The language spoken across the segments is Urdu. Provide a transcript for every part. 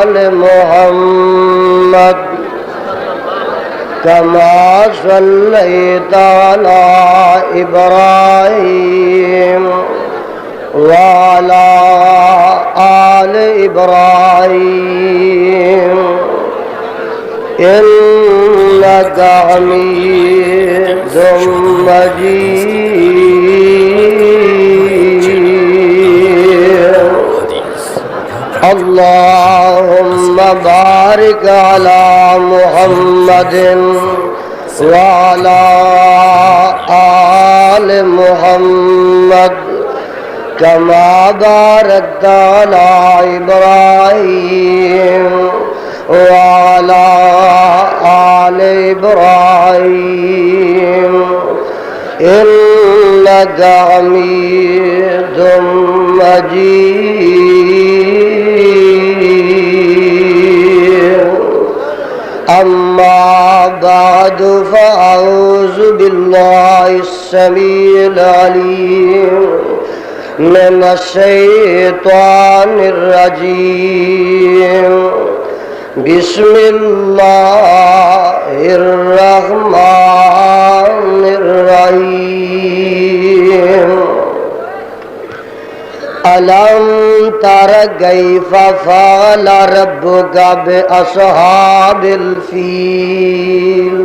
آل محمد كما صليت على إبراهيم وعلى آل إبراهيم إنك حميد مجيد اللهم بارك على محمد وعلى آل محمد كما باركت على إبراهيم وعلى آل إبراهيم إنك حميد مجيد أما بعد فأعوذ بالله السميع العليم من الشيطان الرجيم بسم الله الرحمن الرحيم ألم تر كيف فعل ربك بأصحاب الفيل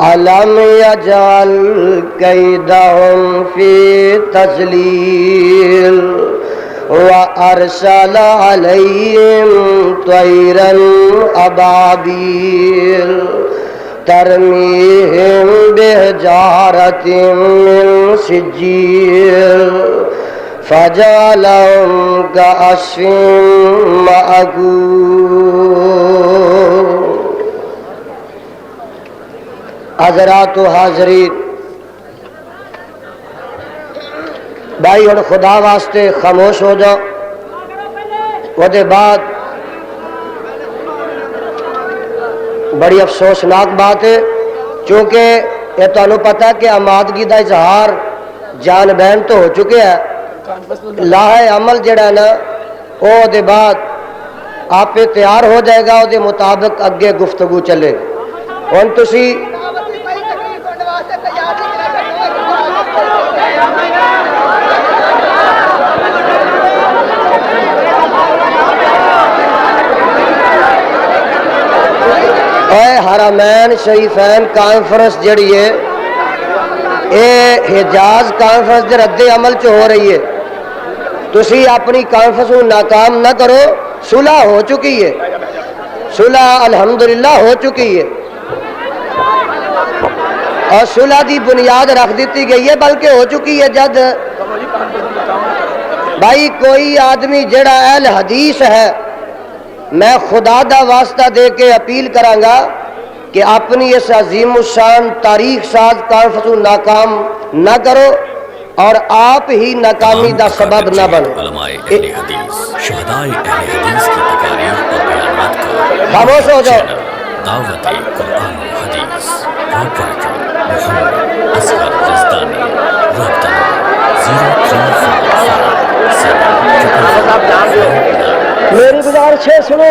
ألم يجعل كيدهم في تضليل وأرسل عليهم طيرا أبابيل ترميهم بحجارة من سجيل فجعلهم كعصف مأكول حضرات و حاضرین بھائی اور خدا واسطے خاموش ہو جاؤ وہ دے بعد بڑی افسوسناک بات ہے چونکہ یہ تمہیں پتہ کہ آمادگی دا اظہار جان بہن تو ہو چکے ہے لاہ عمل جڑا ہے نا وہ دے بعد آپ پہ تیار ہو جائے گا وہ دے مطابق اگے گفتگو چلے اور تسی حرمین شریفین کانفرنس جڑی ہے اے حجاز کانفرنس دے رد عمل چ ہو رہی ہے تسی اپنی کانفرنس کو ناکام نہ کرو صلح ہو چکی ہے صلح الحمدللہ ہو چکی ہے اور صلح دی بنیاد رکھ دیتی گئی ہے بلکہ ہو چکی ہے جد بھائی کوئی آدمی جڑا اہل حدیث ہے میں خدا دا واسطہ دے کے اپیل کرانگا کہ اپنی اس عظیم الشان تاریخ ساز کانفرنس کو ناکام نہ کرو اور آپ ہی ناکامی دا سبب نہ بنو علماء اہل حدیث شہدائے اہل حدیث کی تقاریر اور بیانات کا خاموش ہو جاؤ دعوت قرآن و حدیث پروپرائٹر محمد اصغر رزدانی رابطہ 0345 میری گزارش ہے سنو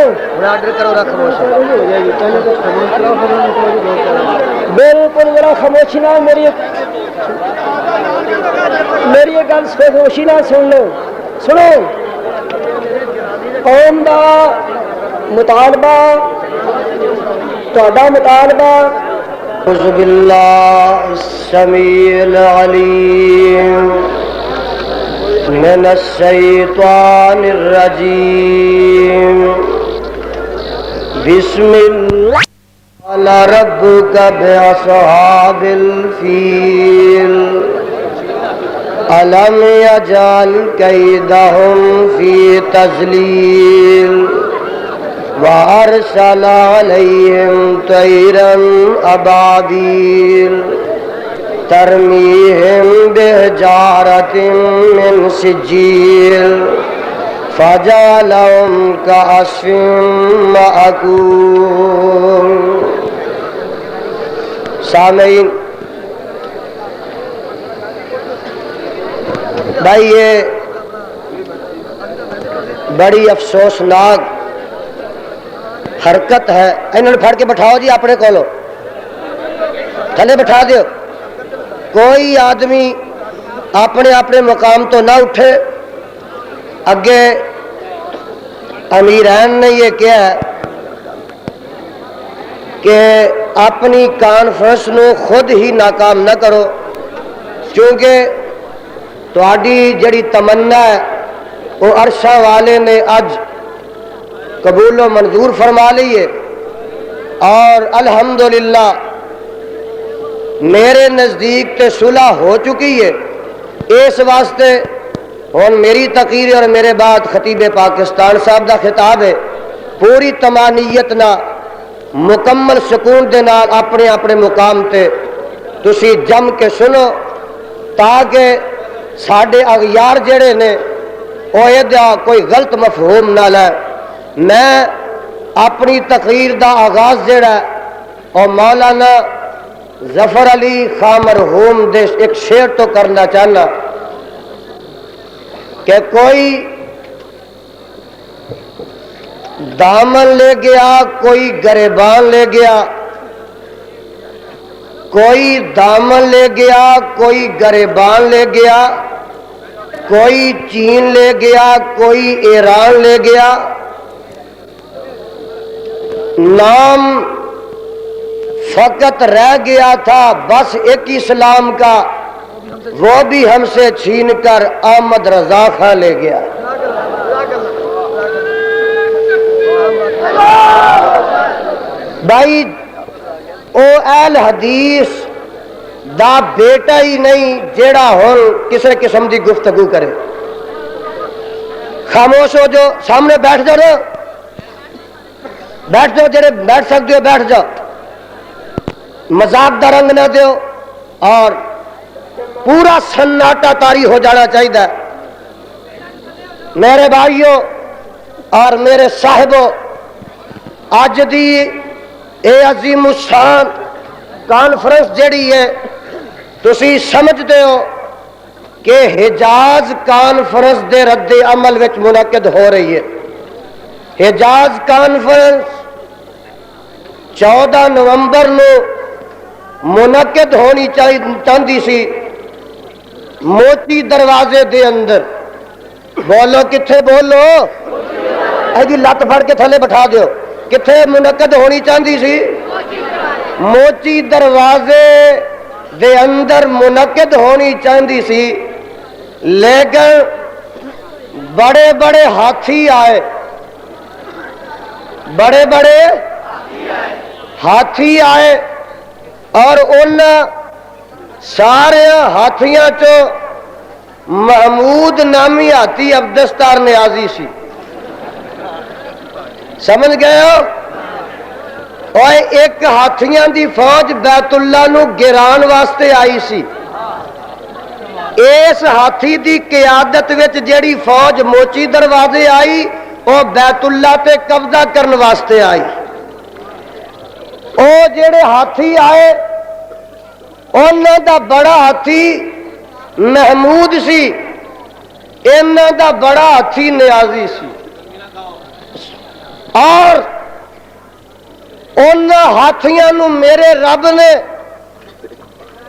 آرڈر کرو رکھ بالکل ذرا خاموشی نہ میری گل خاموشی نہ سن لو سنو قوم دا مطالبہ تہاڈا مطالبہ اعوذ باللہ السمیع العلیم من الشیطان الرجیم بسم اللہ قال ربک بأصحاب الفیل ألم يجعل كيدهم في تضليل وأرسل عليهم طيرا أبابيل ترميهم بحجارة من سجيل فجعلهم كعصف مأكول. سامعین بھائی یہ بڑی افسوسناک حرکت ہے. انہوں پھڑ کے بٹھاؤ جی اپنے کولو تھلے بٹھا دیو. کوئی آدمی اپنے اپنے مقام تو نہ اٹھے. اگے امیرین نے یہ کیا ہے کہ اپنی کانفرنس نو خود ہی ناکام نہ کرو، چونکہ تہاڈی جڑی تمنا ہے وہ عرشہ والے نے اج قبول و منظور فرما لی ہے، اور الحمدللہ میرے نزدیک تے صلح ہو چکی ہے. اس واسطے ہن میری تقریر اور میرے بعد خطیب پاکستان صاحب دا خطاب ہے. پوری تمانیت نہ مکمل سکون دے نال اپنے اپنے مقام تے تسی جم کے سنو، تاکہ ساڈے اغیار جڑے نے او ادا کوئی غلط مفہوم نہ لے. میں اپنی تقریر دا آغاز جڑا ہے اور مولانا ظفر علی خان مرحوم دے ایک شعر تو کرنا چاہنا کہ کوئی دامن لے گیا کوئی گریبان لے گیا، کوئی دامن لے گیا کوئی گریبان لے گیا، کوئی چین لے گیا کوئی ایران لے گیا، نام فقط رہ گیا تھا بس ایک اسلام کا، وہ بھی ہم سے چھین کر احمد رضا خان لے گیا. بھائی او اہل حدیث دا بیٹا ہی نہیں جیڑا ہن کسی قسم دی گفتگو کرے. خاموش ہو جو، سامنے بیٹھ جاؤ نا، بیٹھ جاؤ، جڑے بیٹھ سکتے ہو بیٹھ جاؤ، مذاق دا رنگ نہ دیو، اور پورا سناٹا طاری ہو جانا چاہیے. میرے بھائیوں اور میرے صاحبوں، اج دی اے عظیم الشان کانفرنس جڑی ہے تسی سمجھتے ہو کہ حجاز کانفرنس دے رد عمل وچ منعقد ہو رہی ہے. حجاز کانفرنس 14 نومبر نو منعقد ہونی چاہتی سی موتی دروازے دے اندر. بولو کتھے، بولو ایدی لت پھڑ کے تھلے بٹھا دیو. کتھے منعقد ہونی چاہتی سی؟ موتی دروازے دے اندر منعقد ہونی چاہتی سی، لیکن بڑے بڑے ہاتھی آئے، بڑے بڑے ہاتھی آئے، اور ان سارے ہاتھیاں چو محمود نامی ہاتھی عبدستار نیازی سی. سمجھ گئے ہو؟ اور ایک ہاتھیاں دی فوج بیت اللہ نو گران واسطے آئی سی. اس ہاتھی دی قیادت وچ جیڑی فوج موچی دروازے آئی وہ بیت اللہ تے قبضہ کرن واسطے آئی. او جڑے ہاتھی آئے انہاں دا بڑا ہاتھی محمود سی، انہاں دا بڑا ہاتھی نیازی سی، اور انہاں ہاتھیاں نو میرے رب نے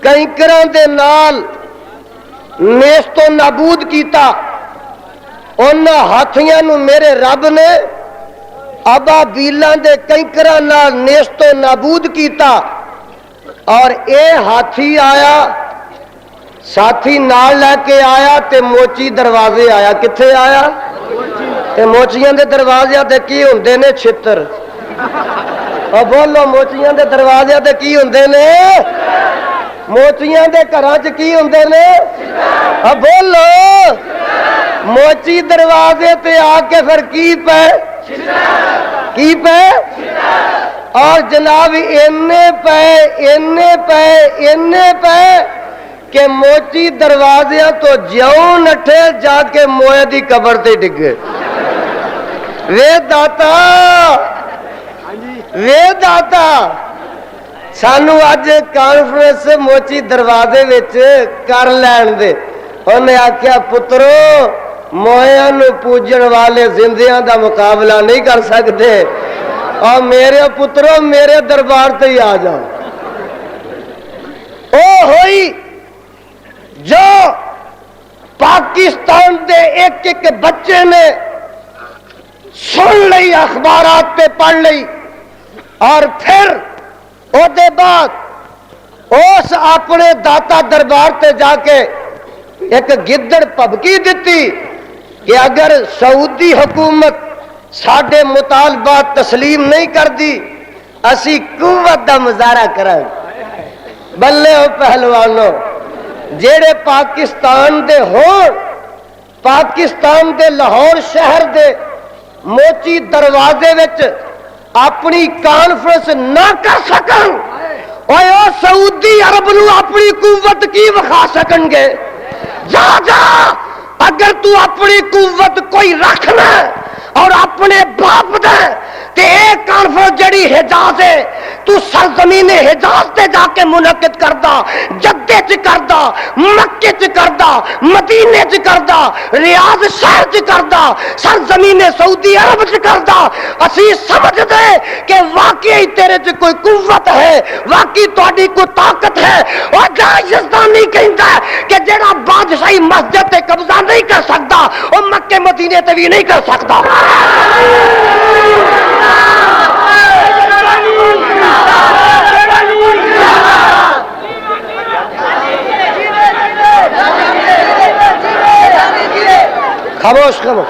کنکراں دے نال نیست و نابود کیتا. انہاں ہاتھیاں نو میرے رب نے ابابیلاں دے کنکراں نال نیست و نابود کیتا. اور اے ہاتھی آیا، ساتھی نال لے کے آیا تے موچی دروازے آیا. کتھے آیا؟ تے موچیاں دے دروازے تے کی ہوندے نے؟ چھتر. اور بولو موچیاں دے دروازے تے کی ہوندے نے؟ موچیاں دے گھراں چ کی ہوندے نے؟ اور بولو موچی دروازے تے آ کے پھر کی پے؟ کی پے؟ اور جناب اینے پے کہ موچی دروازیاں تو جیوں نٹھے جا کے موئے دی قبر تے ڈگے. وے داتا سانو اج کانفرنس موچی دروازے وچ کر لین دے. انہیں آکھیا پترو مویاں نو پوجن والے زندیاں دا مقابلہ نہیں کر سکتے، اور میرے پترو میرے دربار تے ہی آ جاؤ۔ او ہوئی جو پاکستان دے ایک ایک بچے نے سن لئی، اخبارات پہ پڑھ لئی، اور پھر او دے بعد اس اپنے داتا دربار تے جا کے ایک گدڑ پبکی دیتی کہ اگر سعودی حکومت ساڈے مطالبات تسلیم نہیں کر دی اسی قوت دا مظاہرہ کریں۔ بلے ہو پہلوانوں، جیڑے پاکستان دے ہون، پاکستان دے لاہور شہر دے موچی دروازے وچ اپنی کانفرنس نہ کر سکن، اور سعودی عرب نو اپنی قوت کی وکھا سکن گے؟ جا جا، اگر تو اپنی قوت کوئی رکھنا اور اپنے باپ دے تے ایک کانفرنس جڑی حجاز ہے تو سرزمین حجاز تے جا کے منعقد کردا، جدے چ کردا، مکے چ کردا، مدینے چ کردا، ریاض شہر چ کردا، سرزمین سعودی عرب چ کردا، اسی سمجھ دے کہ واقعی تیرے چ کوئی قوت ہے، واقعی تہاڈی کوئی طاقت ہے۔ اور جا یزدانی کہندا ہے کہ جڑا بادشاہی مسجد تے قبضہ نہیں کر سکدا وہ مکے مدینے تے بھی نہیں کر سکدا۔ خاموش خاموش،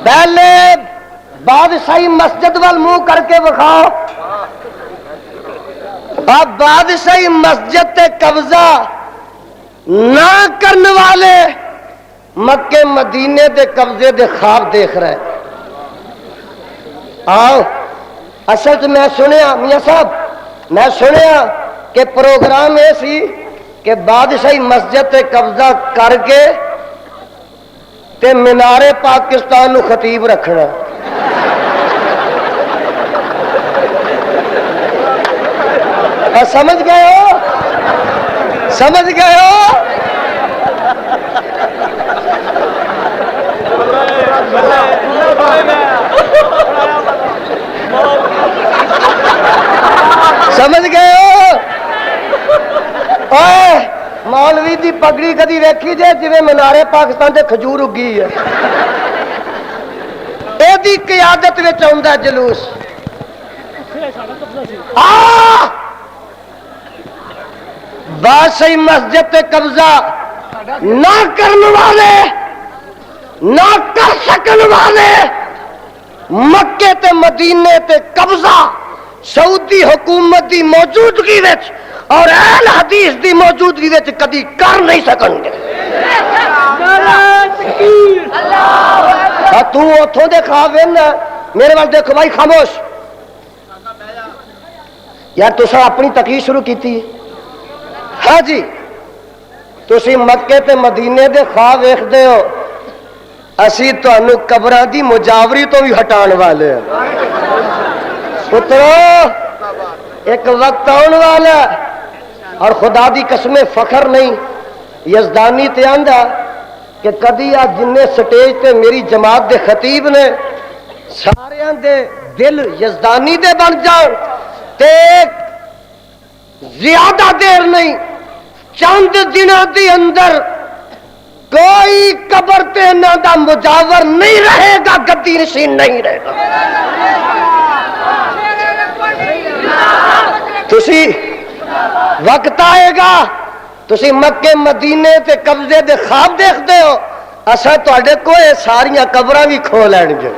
پہلے بادشاہی مسجد وال منہ کر کے بکھاؤ، اب بادشاہی مسجد تے قبضہ نہ کرنے والے مکے مدینے دے قبضے دے خواب دیکھ رہے۔ آؤ، اصل تو میں سنیا میاں صاحب، میں سنیا کہ پروگرام یہ سی کہ بادشاہی مسجد تے قبضہ کر کے تے مینارے پاکستان نو خطیب رکھنا۔ سمجھ گئے ہو؟ سمجھ گئے ہو؟ سمجھ گئے ہو؟ اوے مولوی دی پگڑی کدی ویکھی جے جویں منارے پاکستان تے کھجور اگی ہے؟ اے دی قیادت وچ آوندا جلوس۔ بادشاہی مسجد تے قبضہ نہ کرنے والے، نہ کر سکن والے، مکے تے مدینے تے قبضہ سعودی حکومت دی موجودگی وچ اور اہل حدیث دی موجودگی وچ کدی کر نہیں سکن گے۔ تو اتھوں دے خواب میرے وال دیکھو بھائی، خاموش یار، تسا اپنی تقریر شروع کیتی؟ ہاں جی، تسی مکے تے مدینے دے خواب ویکھدے ہو، اسی تانوں قبراں دی مجاوری تو بھی ہٹان والے ہیں۔ پترو ایک وقت آن والا اور خدا دی قسم فخر نہیں، یزدانی تے آندا کہ کدی آ جن سٹیج تے میری جماعت دے خطیب نے ساریاں دے دل یزدانی دے بن جان تے زیادہ دیر نہیں، چند دنوں دی اندر کوئی قبر تے انہاں دا مجاور نہیں رہے گا، گدی نشین نہیں رہے گا۔ تسی وقت آئے گا، تسی مکے مدینے تے قبضے دے خواب دیکھتے ہو، اساں تواڈے کوئی ساریاں قبراں بھی کھو لین گے،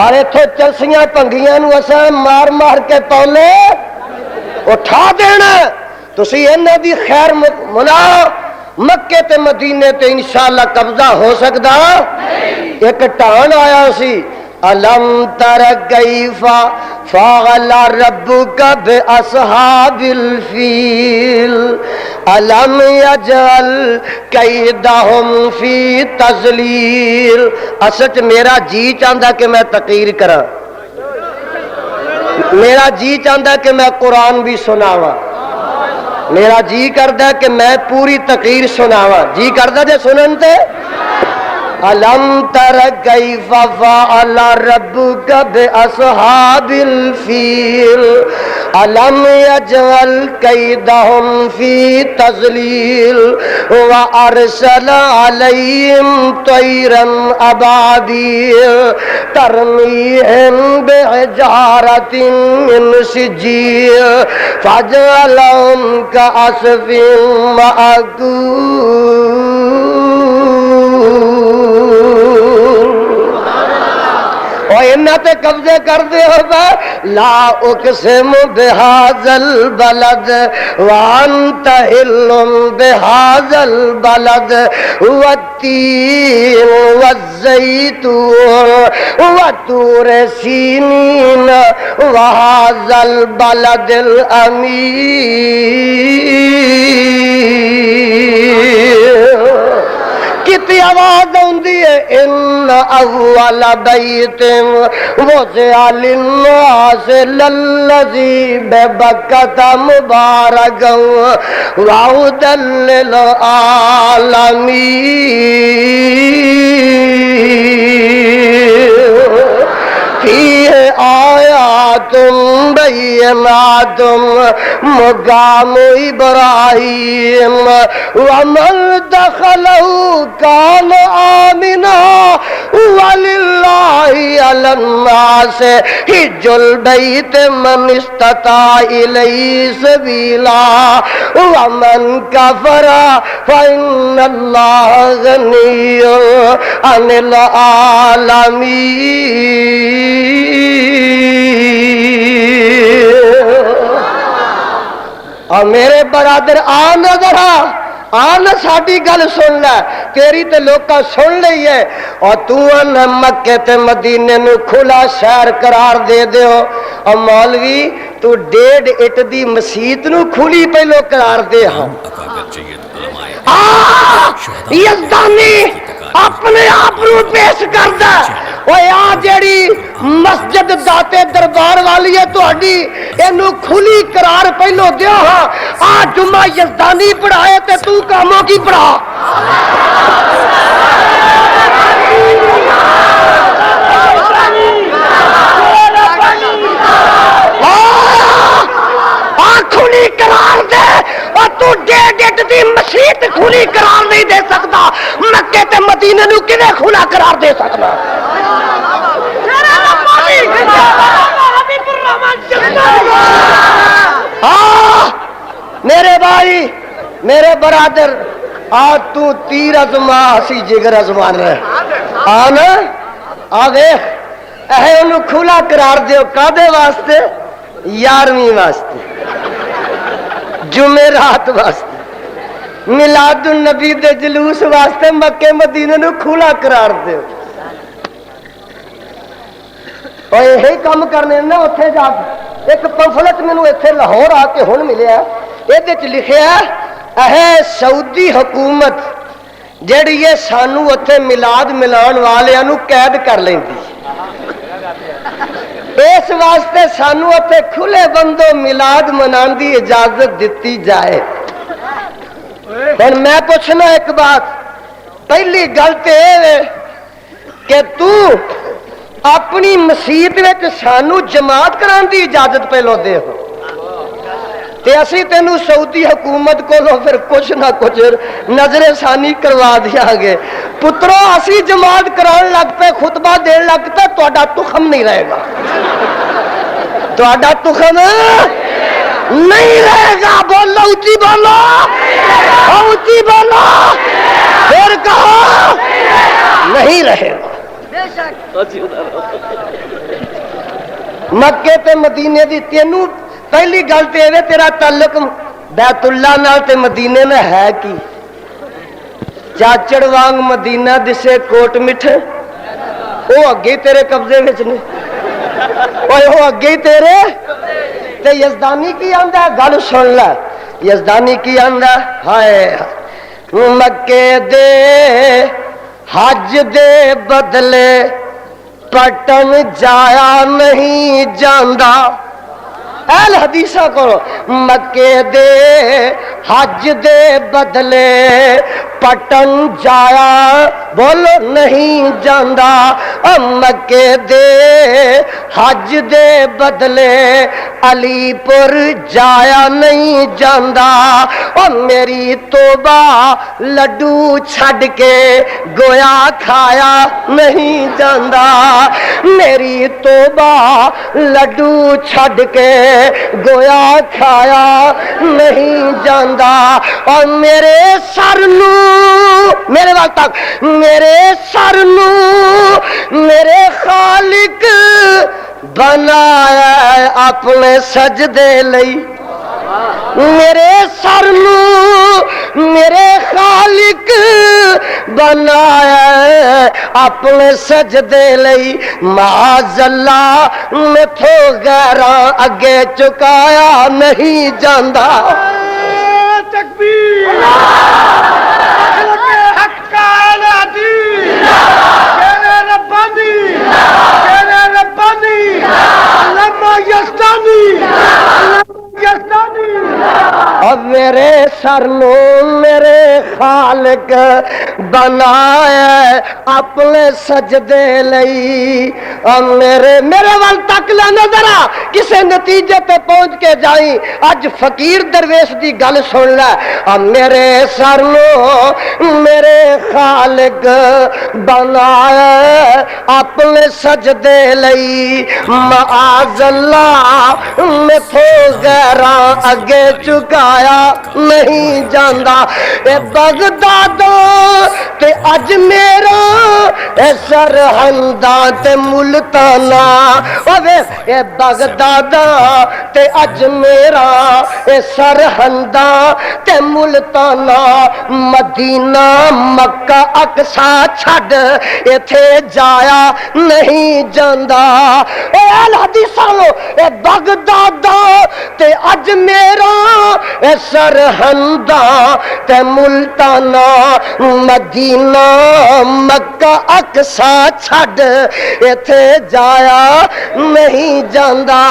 اور اتھوں چلسیاں پنگیاں نو اساں مار مار کے پولے اٹھا دینا۔ تسی انہاں دی خیر مناؤ، مکے تے مدینے تے انشاءاللہ قبضہ ہو سکدا۔ ایک ٹان آیا سی، الم تر کیف فعل ربک باصحاب الفیل الم یجعل کیدہم فی تضلیل۔ اصل میرا جی چاہتا کہ میں تقریر کراں، میرا جی چاہتا کہ میں قرآن بھی سناواں، میرا جی کردا کہ میں پوری تقریر سناواں، جی کردا جے سنن تے الم تر کیف فعل ربک باصحاب الفیل الم یجعل کیدہم فی تضلیل وارسل علیہم طیرا ابابیل ترمیہم بحجارۃ من سجیل فجعلہم کعصف تے قبضے کر دے ہوگا لا اقسم بہذا البلد وانت حل بہذا البلد والتین والزیتون وطور سینین وہذا البلد الامین کتنی آواز آندی ہے ان اول بیت وضع للناس للذی ببکۃ مبارکا وہدی للعالمین فیہ آیات بینات مقام ابراہیم ومن دخلہ کان آمنا وللہ علی الناس حج البیت من استطاع الیہ سبیلا ومن کفر فإن اللہ غنی عن العالمین۔ اور میرے برادر آ نظر آنا ساڈی گل سن لے، تیری تے لوکاں سن لئی ہے، اور تو ان مکے تے مدینے نو کھلا شہر قرار دے دیو، اور مولوی تو 1.5 اٹ دی مسجد نو کھلی پہلو قرار دے ہاں یزدانی اپنے آپ نو پیش کردا اوے آ جیڑی مسجد داتے دربار والی ہے تہاڈی اینو کھلی قرار پہلو دیو ہاں، آ جمعہ یزدانی پڑھائے تے تو کاموں کی پڑھا۔ کھلی قرار دے اور تو 1.5 اٹ دی مسجد کھلی قرار نہیں دے سکتا، مکے تے مدینے نو کنے کھلا قرار دے سکنا؟ میرے بھائی میرے برادر آج تو تیر ازما ہسی جگر ازمان رہے آنا آ دیکھ اے انہوں کھلا قرار دیو کادے واسطے؟ 11ویں واسطے، جمعرات واسطے، میلاد النبی دے جلوس واسطے مکے مدینے نو کھلا قرار دیو۔ اور یہی کام کرنے نا اتھے جا ایک پمفلٹ مینوں ایتھے لاہور آ کے ہن ملیا، ایدے چ لکھیا اے سعودی حکومت جیڑی یہ سانو اتھے میلاد ملان والیاں نو قید کر لیندی، اس واسطے سانو اتھے کھلے بندوں میلاد منان دی اجازت دیتی جائے۔ اور میں پوچھنا ایک بات، پہلی گل تے اے کہ تو اپنی مسجد وچ سانو جماعت کران دی اجازت پہلو دے ہو تے اسی تینو سعودی حکومت کولو پھر کچھ نہ کچھ نظر ثانی کروا دیا گے۔ پترو اسی جماعت کران لگ پہ خطبہ دین لگ پہ تہاڈا تخم نہیں رہے گا، تہاڈا تخم نہیں رہے گا۔ بولو اونچی بولو، اونچی بولو، پھر کہو نہیں رہے گا۔ مکے تے مدینے دی تینوں پہلی گل تے اے تیرا تعلق بیت اللہ نال تے مدینے میں ہے کی؟ چاچڑ وانگ مدینہ دسے کوٹ مٹھے او اگے تیرے قبضے وچ نے، اوے او اگے تیرے تے یزدانی کی آندا گل سن لے، یزدانی کی آندا ہائے مکے دے حج دے بدلے پٹن جایا نہیں جاندا، اہل حدیثاں کو مکے دے حج دے بدلے پٹن جایا بولو نہیں جاندا مکے دے حج دے بدلے علی پور جایا نہیں جاندا میری توبہ لڈو چھڈ کے گویا کھایا نہیں جاندا میری توبہ لڈو چھڈ کے گویا کھایا نہیں جاندا اور میرے سر نو میرے وقت تک میرے سر نو میرے خالق بنایا اپنے سجدے لئی میرے سر نو میرے خالق بنایا اپنے سجدے لئی معاذ اللہ میں تو غیراں اگے چکایا نہیں جاندا تکبیر حق کا اعلادی شیر ربانی علامہ یزدانی اب میرے سر نو میرے خالق بنایا اپنے سجدے لئی اب میرے وال تک لے نظرا کسے نتیجے پہ پہنچ کے جائیں اج فقیر درویش دی گل سن لے اب میرے سر نو میرے خالق بنایا اپنے سجدے لئی معاذ اللہ میں تو غیراں اگے چکایا نہیں جاندا اے بغداد تے اج میرا اے سرہنداں تے ملتانا اے بغداد تے اج میرا اے سرہنداں تے ملتانا مدینہ مکہ اقصا چھڈ ایتھے جایا نہیں جاندا اے اہل حدیثاں اے بغداد تے اج میرا اے سرہنداں تے ملتانا مدینہ مکہ اقصا چھڈ ایتھے جایا نہیں جاندا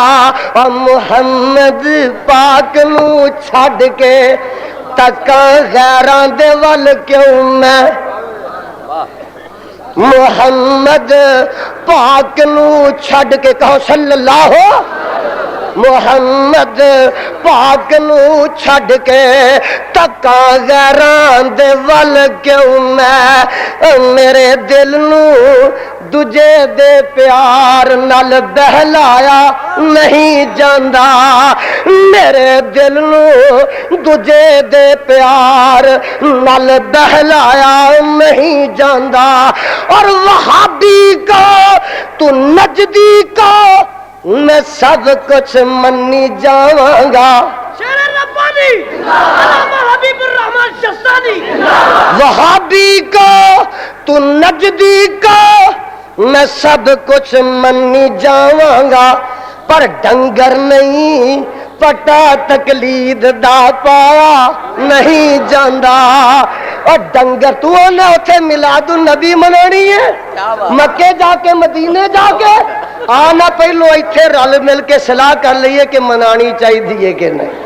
محمد پاک نو چھڈ کے تکاں غیراں دے ول کیوں میں محمد پاک نو چھڈ کے کہو صلی اللہ محمد پاک نو چھڈ کے تکاں غیراں دے ول کیوں میں میرے دل نو دجے دے پیار نال بہلایا نہیں جاندا میرے دل نو دجے دے پیار نال بہلایا نہیں جاندا اور وہابی کا تو نجدی کا میں سب کچھ منی جاواں گا شیر ربانی علامہ حبیب الرحمن شستانی وہابی کا تو نجدی کا میں سب کچھ منی جاواں گا پر ڈنگر نہیں پٹا تقلید دا پایا نہیں جاندا اور ڈنگر تو نے اتھے میلاد النبی منانی ہے مکے جا کے مدینے جا کے آنا پہلو ایتھے رل مل کے صلاح کر لئیے کہ منانی چاہی دیئے کہ نہیں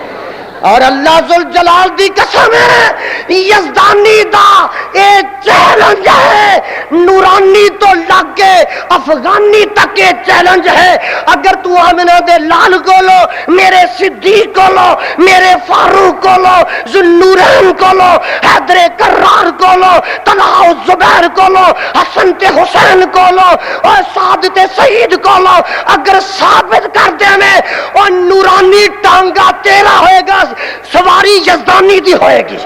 اور اللہ ذوالجلال دی قسم ہے یزدانی دا اے چیلنج ہے نورانی تو لگ کے افغانی تک اے چیلنج ہے اگر تو آمنہ دے لال کو لو میرے صدیق کو لو میرے فاروق کو لو ذوالنورین کو لو حیدر کرار کو لو طلحہ زبیر کو لو حسن تے حسین کو لو اور سعد تے سعید کو لو اگر ثابت کر دے میں اور نورانی ٹانگا تیرا ہوئے گا سواری یزدانی دی ہوئے گی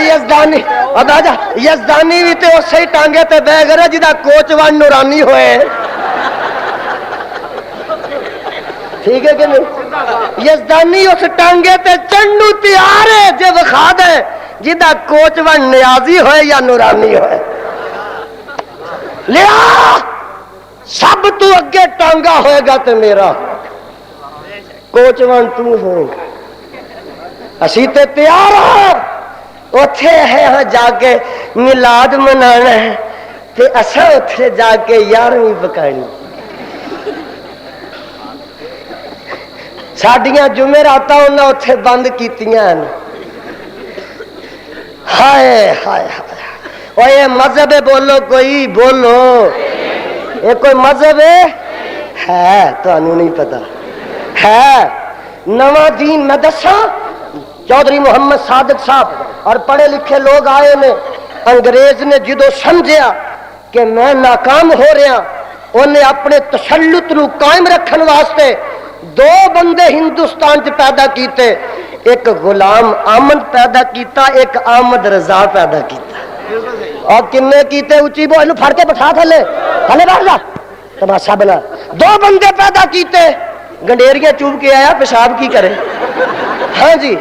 یزدانی ادا جا یزدانی بھی تے اسی ٹانگے تے بے گرے جدا کوچ وان نورانی ہوئے ٹھیک ہے کہ نہیں یزدانی اس ٹانگے تے چنڈو تیار ہے جے وکھا دے جدا کوچ وان نیازی ہوئے یا نورانی ہوئے لیا سب تو اگے ٹانگا ہوئے گا تے میرا کوچوان تو ہوئے گا اسی تے تیار ہوں اتھے ہے ہاں جا کے میلاد منانا ہے تے اساں اتھے جا کے 11ویں پکانی ساڈیاں جمعراتاں انہاں اتھے بند کیتیاں ہیں ہائے ہائے ہائے اوہ یہ مذہب ہے بولو کوئی بولو یہ کوئی مذہب ہے تو انہوں نہیں پتا ہے نواں دین میں دساں چودھری محمد صادق صاحب اور پڑھے لکھے لوگ آئے نے انگریز نے جدو سمجھیا کہ میں ناکام ہو رہا انہیں اپنے تسلط نو قائم رکھن واسطے 2 بندے ہندوستان چ پیدا کیتے ایک غلام احمد پیدا کیتا ایک احمد رضا پیدا کیتا اور کنے کیتے اچھی بو اینو پھڑ کے بٹھا تھلے بیٹھ جا تماشا بنا 2 بندے پیدا کیتے گنڈیریاں چوب کے آیا پیشاب کی کرے ہاں جی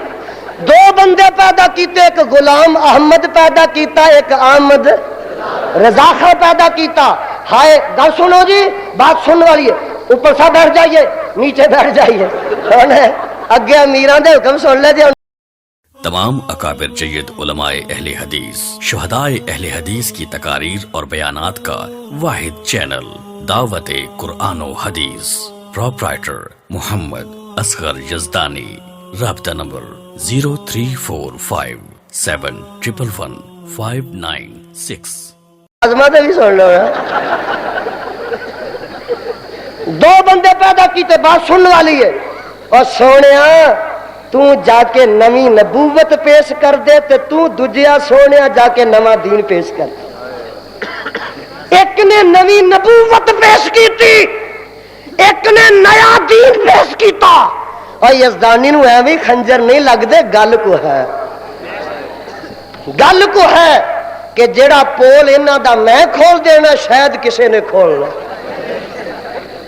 2 بندے پیدا کیتے ایک غلام احمد پیدا کیتا ایک احمد رضا خان پیدا کیتا ہائے گل سنو جی بات سننے والی ہے اوپر سا بیٹھ جائیے نیچے بیٹھ جائیے اگے امیراں دے حکم سن لے جی تمام اکابر جید علماء اہل حدیث شہدائے اہل حدیث کی تقاریر اور بیانات کا واحد چینل دعوت قرآن و حدیث پروپرائٹر محمد اصغر یزدانی رابطہ نمبر 03457111596 عظمت بھی سن لو 2 بندے پیدا کیتے بات سننے والی ہے اور سونیا تو جا کے نوی نبوت پیش کر دے تے تو دجیا سونیا جا کے نواں دین پیش کر ایک نے نوی نبوت پیش کی تھی ایک نے نیا دین پیش کیتا اور یزدانی نو ایویں خنجر نہیں لگ دے گل کو ہے کہ جیڑا پول انہاں دا میں کھول دینا شاید کسے نے کھولنا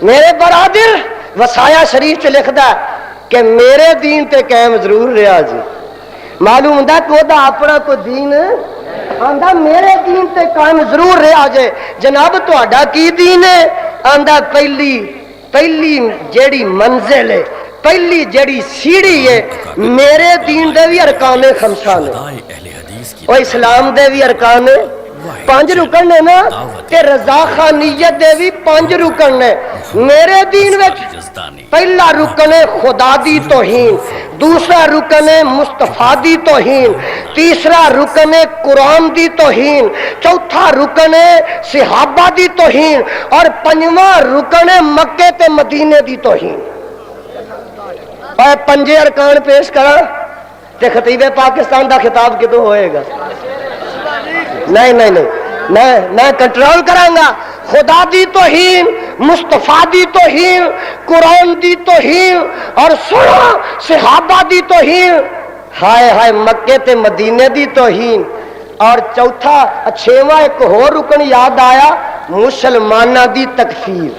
میرے برادر وصایا شریف چ لکھدا کہ میرے دین تے قائم ضرور رہا جی معلوم ہوندا کہ او دا اپنا کوئی دین آندا میرے دین تے قائم ضرور رہا جے جناب تہاڈا کی دین ہے آندا پہلی جیڑی منزل ہے پہلی جیڑی سیڑھی ہے میرے دین دے بھی ارکان خمسہ نے او اسلام دے بھی ارکان 5 رکن نے نا تے رضا خانیت دے بھی 5 رکن نے میرے دین وچ پہلا رکن ہے خدا دی توہین دوسرا رکن ہے مصطفیٰ دی توہین تیسرا رکن ہے قرآن دی توہین چوتھا رکن ہے صحابہ دی توہین اور 5واں رکن ہے مکے تے مدینے دی توہین اور 5 ارکان پیش کرا تے خطیب پاکستان دا خطاب کدوں ہوئے گا نہیں میں کنٹرول کروں گا خدا دی توہین مصطفیٰ دی توہین قرآن دی توہین اور سنو صحابہ دی توہین ہائے ہائے مکے تے مدینے دی توہین اور چوتھا 6واں ایک اور رکن یاد آیا مسلمانہ دی تکفیر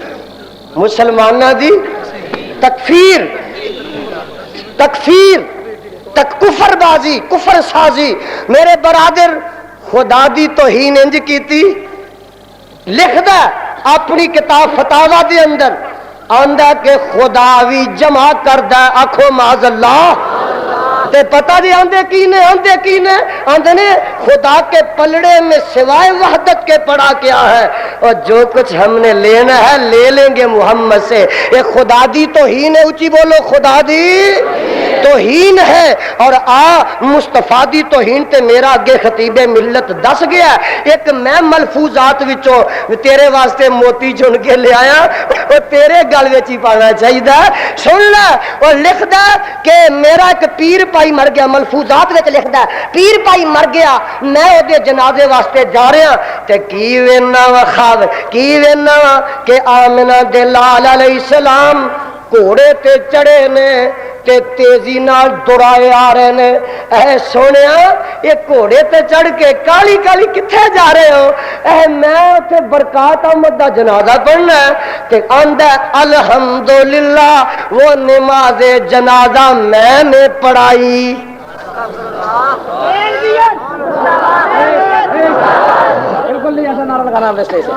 مسلمانہ دی تکفیر کفر بازی کفر سازی میرے برادر خدا دی توہین انج کیتی لکھدا اپنی کتاب فتاوا دے اندر آندا کہ خدا بھی جمع کردا آکھو معاذ اللہ تے پتہ دی آندے کی نے آندے نے خدا کے پلڑے میں سوائے وحدت کے پڑا کیا ہے اور جو کچھ ہم نے لینا ہے لے لیں گے محمد سے یہ خدا دی توہین ہے اونچی بولو خدا دی توہین ہے اور مصطفیٰ دی توہین تے میرا اگے خطیب ملت دس گیا ایک میں ملفوظات وچوں تیرے واسطے موتی چن کے لے آیا اور تیرے گل وچ ہی پانا چاہیے سن لے اور لکھدا کہ میرا ایک پیر پائی مر گیا ملفوظات وچ لکھدا پیر پائی مر گیا میں او دے جنازے واسطے جا رہا تے کی وینا خواب کی وینا کہ آمنہ دے لال علیہ السلام گھوڑے تے چڑھے نے تے تیزی نال دوڑائے آ رہے نے اے سونیا یہ گھوڑے تے چڑھ کے کالی کالی کتھے جا رہے ہو اے میں تے برکات احمد دا جنازہ پڑھنا ہے تے آندا الحمدللہ وہ نماز جنازہ میں نے پڑھائی بالکل نہیں ایسا نعرہ لگانا اپنے اسٹیج سے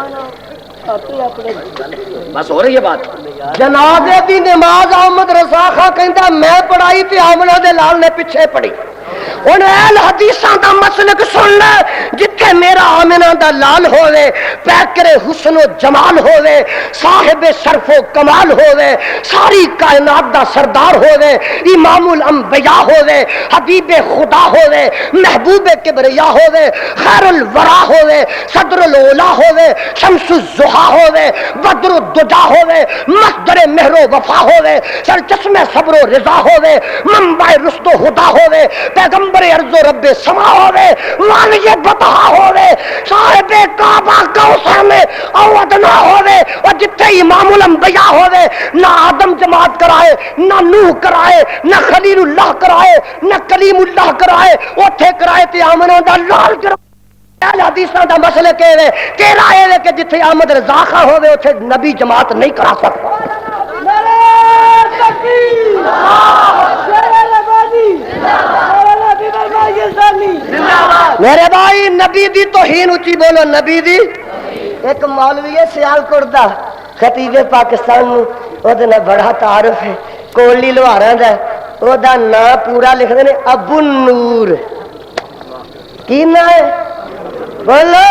بس ہو رہی ہے بات جنازے دی نماز احمد رضا خان کہندا میں پڑھائی تے آمنہ دے لال نے پیچھے پڑھی ان اہل حدیثاں دا مسلک سن لے جتھے میرا آمنہ دا لال ہوئے پیکر حسن و جمال ہوئے صاحب شرف و کمال ہوئے ساری کائنات دا سردار ہوئے امام الانبیاء ہوئے حبیب خدا ہوئے محبوب کبریا ہوئے خیر الورا ہوئے صدر الاولا ہوئے شمس الضحا ہوئے بدر الدجا ہوئے مصدر مہر و وفا ہوئے سر چشم صبر و رضا ہوئے منبع رشد و ہدا ہوئے پیغمبر ارض و رب سما ہوئے والی بطحا ہوئے صاحب کعبہ کوثر میں او ادنا ہوئے اور جتھے امام الانبیاء ہوئے نہ آدم جماعت کرائے نہ نوح کرائے نہ خلیل اللہ کرائے نہ کلیم اللہ کرائے اوتھے کرائے تے آمنہ دا لال کرائے حدیثاں دا مسئلہ کہے تیرا ہے کہ جتھے احمد رضا خان ہوئے اوتھے نبی جماعت نہیں کرا سکتا میرے بھائی نبی دی توہین اچھی بولو نبی دی ایک مولوی ہے سیالکوٹ دا خطیب پاکستان او دا بڑا تعارف ہے کولی لوہاراں دا او دا نام پورا لکھ دے نے ابو نور کی نام ہے بولو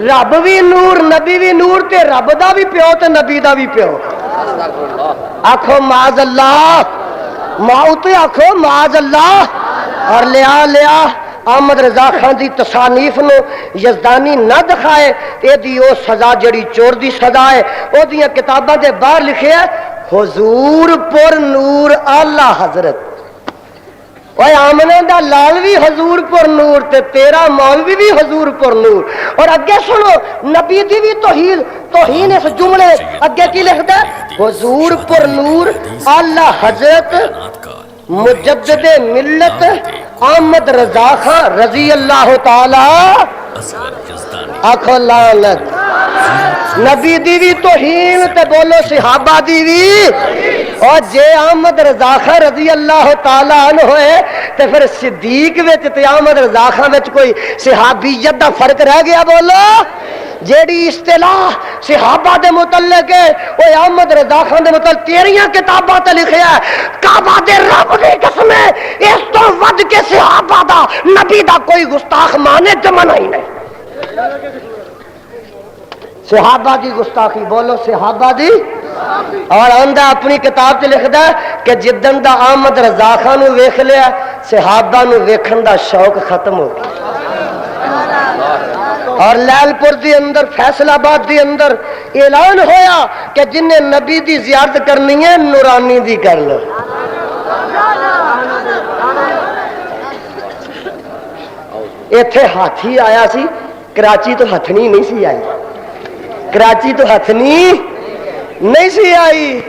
رب بھی نور نبی بھی نور تے رب دا بھی پیو تے نبی دا بھی پیو آکھو معاذ اللہ ماؤتے آکھو معاذ اللہ اور لیا احمد رضا خان دی تصانیف نو یزدانی نہ دکھائے اے دی او سزا جڑی چور دی سزا ہے او دیاں کتاباں دے باہر لکھے ہے حضور پر نور اعلی حضرت اوے آمنہ دا لال بھی حضور پر نور تے تیرا مولوی بھی حضور پر نور اور اگے سنو نبی دی بھی توہین اس جملے اگے کی لکھدا ہے حضور پر نور اعلی حضرت مجدد ملت احمد رضا خان رضی اللہ تعالی آخو لعنت نبی دی بھی توہین تے بولو صحابہ دی بھی اور جے احمد رضا خان رضی اللہ تعالی عنہ ہوئے تے پھر صدیق وچ تے احمد رضا خان وچ کوئی صحابیت دا فرق رہ گیا بولو جیڑی اصطلاح صحابہ دے متعلق ہے وہ احمد رضا خان دے متعلق تیریاں کتاباں تے لکھیا ہے کعبہ دے رب دی قسم ہے اس تو ود کے صحابہ دا نبی دا کوئی گستاخ مانے جمنا ہی نہیں صحابہ دی گستاخی بولو صحابہ دی اور اندہ اپنی کتاب تے لکھدا ہے کہ جدن دا احمد رضا خان نو ویکھ لیا صحابہ نو ویکھن دا شوق ختم ہو گیا اور لال پور دی اندر فیصل آباد دی اندر اعلان ہویا کہ جن نے نبی دی زیارت کرنی ہے نورانی دی کر لو ایتھے ہاتھی آیا سی کراچی تو ہتھنی نہیں سی آئی کراچی تو ہتھنی نہیں سی آئی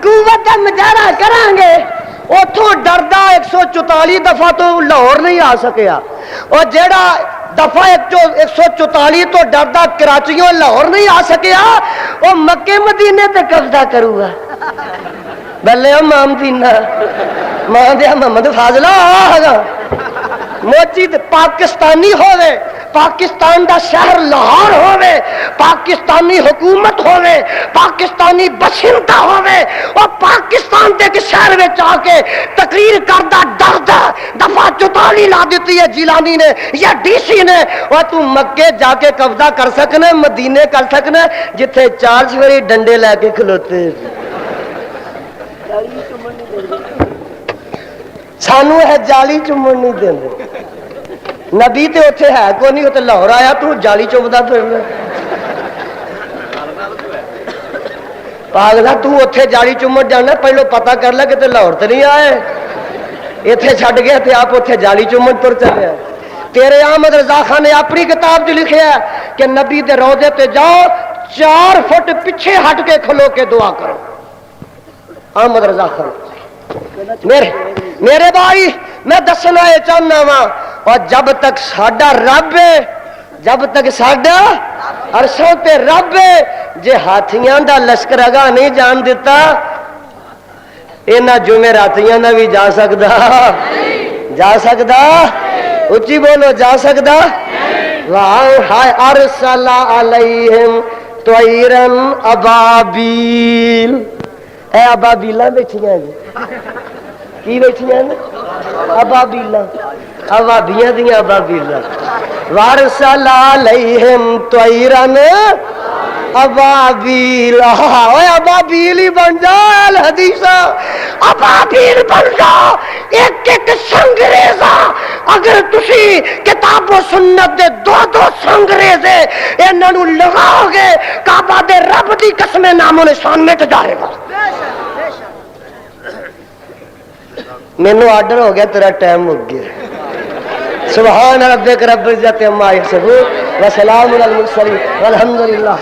قوت مظاہرہ کریں گے اتھوں ڈردا 144 دفعہ تو لاہور نہیں آ سکیا اور جیڑا دفعہ 144 تو ڈردا کراچیوں لاہور نہیں آ سکیا وہ مکے مدینے تے قبضہ کروں گا بلے مام دینا ماں دیا محمد فاضلہ آگا موچی پاکستانی ہوئے پاکستان دا شہر لاہور ہوئے پاکستانی حکومت ہوئے پاکستانی بسنتا ہوئے اور پاکستان دے کے شہر میں چاہ کے تقریر کردہ ڈردہ دفعہ 44 لا دیتی ہے جیلانی نے یا ڈی سی نے اور تو مکے جا کے قبضہ کر سکنے مدینے کر سکنے جتھے 4 سوری ڈنڈے لے کے کھلوتے سانو ہے جالی چومن نہیں دیں نبی تے اوتھے ہے کوئی نہیں اوتھے لاہور آیا تو جالی چومدا پھرنا پاگلا تو اوتھے جالی چومن جانا پہلو پتہ کر لے کہ تے لاہور تے نہیں آئے ایتھے چھڈ گیا تے آپ اوتھے جالی چومن تر چلے تیرے احمد رضا خان نے اپنی کتاب جو لکھیا ہے کہ نبی دے روضے تے جاؤ 4 فٹ پیچھے ہٹ کے کھلو کے دعا کرو احمد رضا خان میرے بھائی میں دسنا یہ چاہنا وا اور جب تک ساڈا رب ہے جب تک ساڈا عرشوں تے رب ہے جے ہاتھیاں دا لشکر اگا نہیں جان دیتا اینا جمعراتیاں نہ بھی جا سکدا اچھی بولو جا سکدا ارسل علیہم طیرن ابابیل، اے ابابیلاں بیٹھیاں جی، کی بیٹھیاں نے؟ ابابیلاں، ابابیاں دیاں ابابیلاں، وارسل علیہم طیرن ابابیل، اوے ابابیل ہی بن جا الحدیثہ، ابابیل بن جا، ایک ایک سنگریزہ، اگر تسی کتاب و سنت دے دو دو سنگریزے انہاں نوں لگاؤ گے کعبہ دے رب دی قسم نام و نشان مٹ جائے گا۔ مینوں آرڈر ہو گیا، تیرا ٹائم ہو گیا۔ سبحان ربک رب العزت عما یصفون وسلام علی المرسلین والحمد للہ۔